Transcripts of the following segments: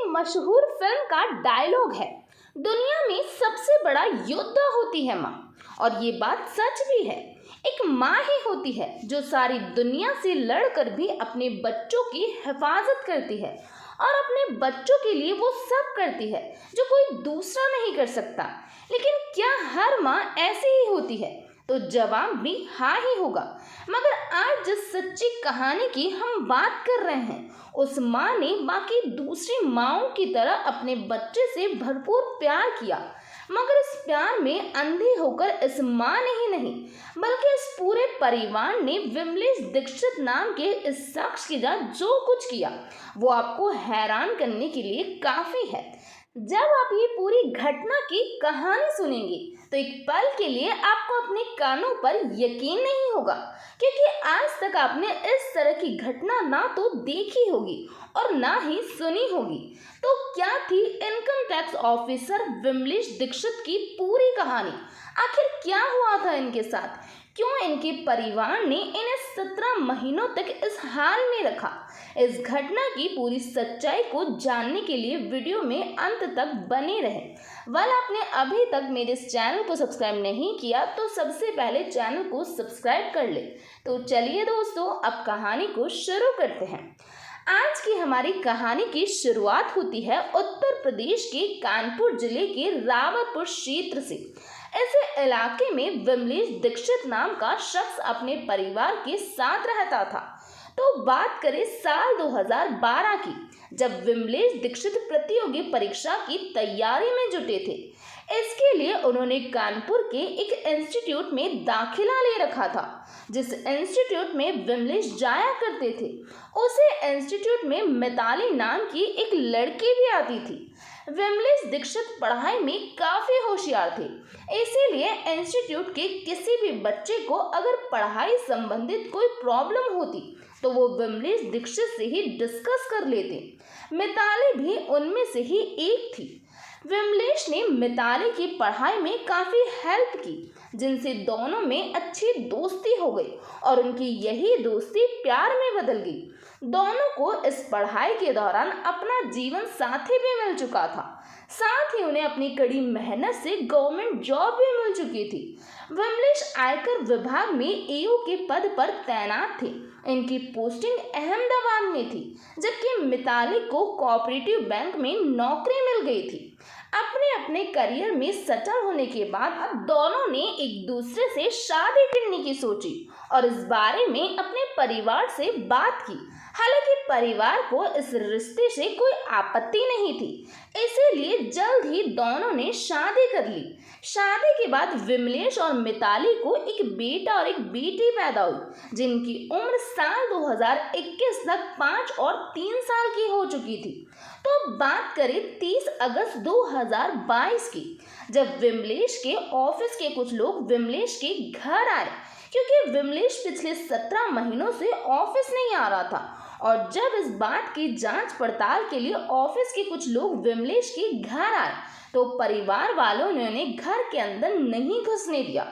एक मशहूर फिल्म का डायलॉग है, दुनिया में सबसे बड़ा योद्धा होती है माँ। और ये बात सच भी है। एक माँ ही होती है जो सारी दुनिया से लड़कर भी अपने बच्चों की हिफाजत करती है और अपने बच्चों के लिए वो सब करती है जो कोई दूसरा नहीं कर सकता। लेकिन क्या हर माँ ऐसी ही होती है? तो जवाब भी हाँ ही होगा। मगर आज जिस सच्ची कहानी की हम बात कर रहे हैं, उस माँ ने बाकी दूसरी माँओं की तरह अपने बच्चे से भरपूर प्यार किया। मगर इस प्यार में अंधे होकर इस माँ ने ही नहीं बल्कि इस पूरे परिवार ने विमलेश दीक्षित नाम के इस शख्स के साथ जो कुछ किया वो आपको हैरान करने के लिए काफी है। जब आप ये पूरी घटना की कहानी सुनेंगे तो एक पल के लिए आपको अपने कानों पर यकीन नहीं होगा, क्योंकि आज तक आपने इस तरह की घटना ना तो देखी होगी और ना ही सुनी होगी। तो क्या थी income tax officer Vimlesh Dikshit की पूरी कहानी? आखिर क्या हुआ था इनके साथ? क्यों इनके परिवार ने इन्हें 17 महीनों तक इस हाल में रखा? इस घटना की पूरी सच्चाई को जानने के लिए वीडियो में अंत तक बने रहें। वाल आपने अभी तक मेरे इस चैनल को सब्सक्राइब नहीं किया तो सबसे पहले चैनल को सब्सक्राइब कर ले। तो चलिए दोस्तों, अब कहानी को शुरू करते हैं। आज की हमारी कहानी की शुरुआत होती है उत्तर प्रदेश के कानपुर जिले के रावतपुर क्षेत्र से। इस इलाके में विमलेश दीक्षित नाम का शख्स अपने परिवार के साथ रहता था। तो बात करें साल 2012 की, जब विमलेश दीक्षित प्रतियोगी परीक्षा की तैयारी में जुटे थे। इसके लिए उन्होंने कानपुर के एक इंस्टीट्यूट में दाखिला ले रखा था। जिस इंस्टीट्यूट में विमलेश जाया करते थे, उसे इंस्टीट्यूट में मिताली नाम की एक लड़की भी आती थी। विमलेश दीक्षित पढ़ाई में काफी होशियार थे, इसीलिए इंस्टीट्यूट के किसी भी बच्चे को अगर पढ़ाई संबंधित कोई प्रॉब्लम होती तो वो विमलेश दीक्षित से ही डिस्कस कर लेते। मिताली भी उनमें से ही एक थी। विमलेश ने मिताली की पढ़ाई में काफी हेल्प की, जिनसे दोनों में अच्छी दोस्ती हो गई और उनकी यही दोस्ती प्यार में बदल गई। दोनों को इस पढ़ाई के दौरान अपना जीवन साथी भी मिल चुका था। साथ ही उन्हें अपनी कड़ी मेहनत से गवर्नमेंट जॉब भी मिल चुकी थी। विमलेश आयकर विभाग में एओ के पद पर तैनात थे। इनकी पोस्टिंग अहमदाबाद में थी, जबकि मिताली को कोऑपरेटिव बैंक में नौकरी मिल गई थी। अपने अपने करियर में सेटल होने के बाद अब दोनों ने एक दूसरे से शादी करने की सोची और इस बारे में अपने परिवार से बात की। हालांकि परिवार को इस रिश्ते से कोई आपत्ति नहीं थी, इसीलिए जल्द ही दोनों ने शादी कर ली। शादी के बाद विमलेश और मिताली को एक बेटा और एक बेटी पैदा हुई, जिनकी उम्र साल 2021 तक 5 और 3 साल की हो चुकी थी। तो बात करें 30 अगस्त 2022 की, जब विमलेश के ऑफिस के कुछ लोग विमलेश के घर आए, क्योंकि विमलेश पिछले 17 महीनों से ऑफिस नहीं आ रहा था। और जब इस बात की जांच पड़ताल के लिए ऑफिस के कुछ लोग विमलेश के घर आए तो परिवार वालों ने उन्हें घर के अंदर नहीं घुसने दिया,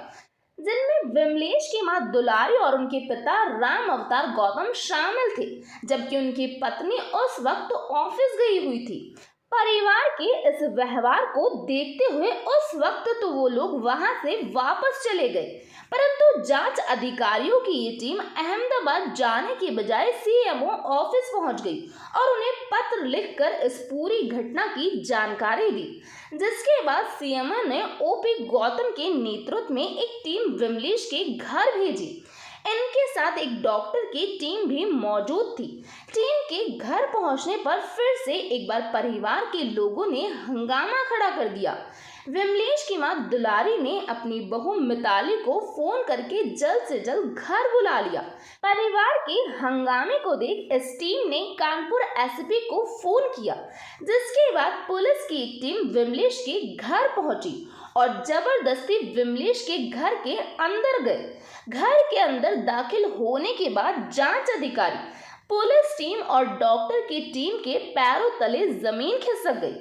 जिनमें विमलेश की मां दुलारी और उनके पिता राम अवतार गौतम शामिल थे, जबकि उनकी पत्नी उस वक्त ऑफिस गई हुई थी। परिवार के इस व्यवहार को देखते हुए उस वक्त तो वो लोग वहां से वापस चले गए, परंतु जांच अधिकारियों की ये टीम अहमदाबाद जाने के बजाय सीएमओ ऑफिस पहुंच गई और उन्हें पत्र लिखकर इस पूरी घटना की जानकारी दी। जिसके बाद सीएमओ ने ओपी गौतम के नेतृत्व में एक टीम विमलेश के घर भेजी। इनके साथ एक डॉक्टर की टीम भी मौजूद थी। टीम के घर पहुंचने पर फिर से एक बार परिवार के लोगों ने हंगामा खड़ा कर दिया। विमलेश की मां दुलारी ने अपनी बहू मिताली को फोन करके जल्द से जल्द घर बुला लिया। परिवार के हंगामे को देख इस टीम ने कानपुर एसपी को फोन किया, जिसके बाद पुलिस की एक टीम विमलेश के घर पहुंची और जबरदस्ती विमलेश के घर के अंदर गए। घर के अंदर दाखिल होने के बाद जांच अधिकारी, पुलिस टीम और डॉक्टर की टीम के पैरों तले जमीन खिसक गई।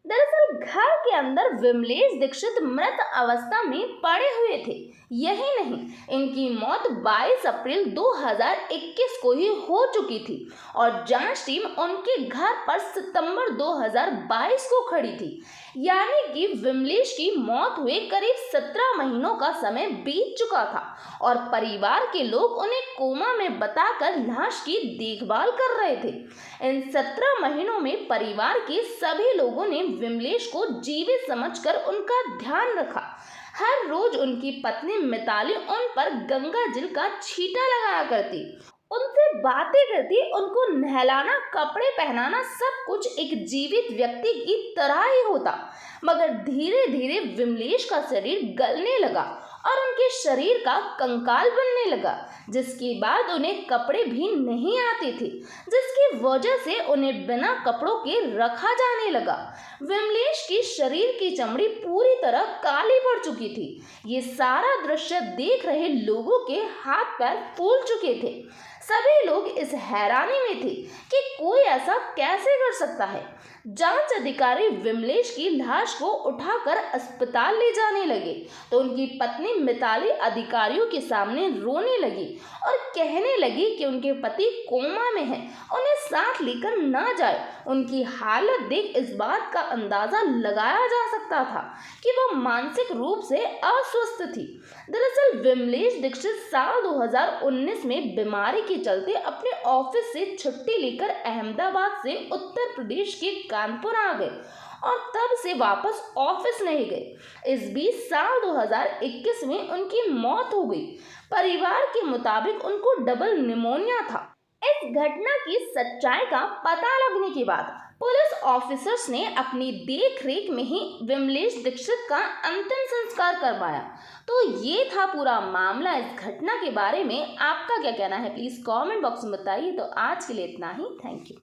दरअसल घर के अंदर विमलेश दीक्षित मृत अवस्था में पड़े हुए थे। यही नहीं, इनकी मौत 22 अप्रैल 2021 को ही हो चुकी थी और जांच टीम उनके घर पर सितंबर 2022 को खड़ी थी। यानी कि विमलेश की मौत हुए करीब 17 महीनों का समय बीत चुका था और परिवार के लोग उन्हें कोमा में बताकर लाश की देखभाल कर रहे थे। इन 17 महीनों में परिवार के सभी लोगों ने विमलेश को जीवित समझकर उनका ध्यान रखा। हर रोज उनकी पत्नी मिताली उन पर गंगा जल का छींटा लगाया करती, उनसे बातें करती, उनको नहलाना, कपड़े पहनाना, सब कुछ एक जीवित व्यक्ति की तरह ही होता। मगर धीरे धीरे विमलेश का शरीर गलने लगा और उनके शरीर का कंकाल बनने लगा, जिसके बाद उन्हें कपड़े भी नहीं आते थे, जिसकी वजह से उन्हें बिना कपड़ों के रखा जाने लगा। विमलेश की शरीर की चमड़ी पूरी तरह काली पड़ चुकी थी। ये सारा दृश्य देख रहे लोगों के हाथ पैर फूल चुके थे। सभी लोग इस हैरानी में थे कि कोई ऐसा कैसे कर सकता है। जांच अधिकारी विमलेश की लाश को उठाकर अस्पताल ले जाने लगे तो उनकी पत्नी मिताली अधिकारियों के सामने रोने लगी और कहने लगी कि उनके पति कोमा में हैं, उन्हें साथ लेकर ना जाए। उनकी हालत देख इस बात का अंदाजा लगाया जा सकता था कि वह मानसिक रूप से अस्वस्थ थी। दरअसल विमलेश दीक्षित साल 2019 में बीमारी के चलते अपने ऑफिस से छुट्टी लेकर अहमदाबाद से उत्तर प्रदेश के कानपुर आ गए और तब से वापस ऑफिस नहीं गए। इस बीच साल 2021 में उनकी मौत हो गई। परिवार के मुताबिक उनको डबल निमोनिया था। इस घटना की सच्चाई का पता लगने के बाद पुलिस ऑफिसर्स ने अपनी देखरेख में ही विमलेश दीक्षित का अंतिम संस्कार करवाया। तो ये था पूरा मामला। इस घटना के बारे में आपका क्या कहना है, प्लीज कमेंट बॉक्स में बताइए। तो आज के लिए इतना ही। Thank you.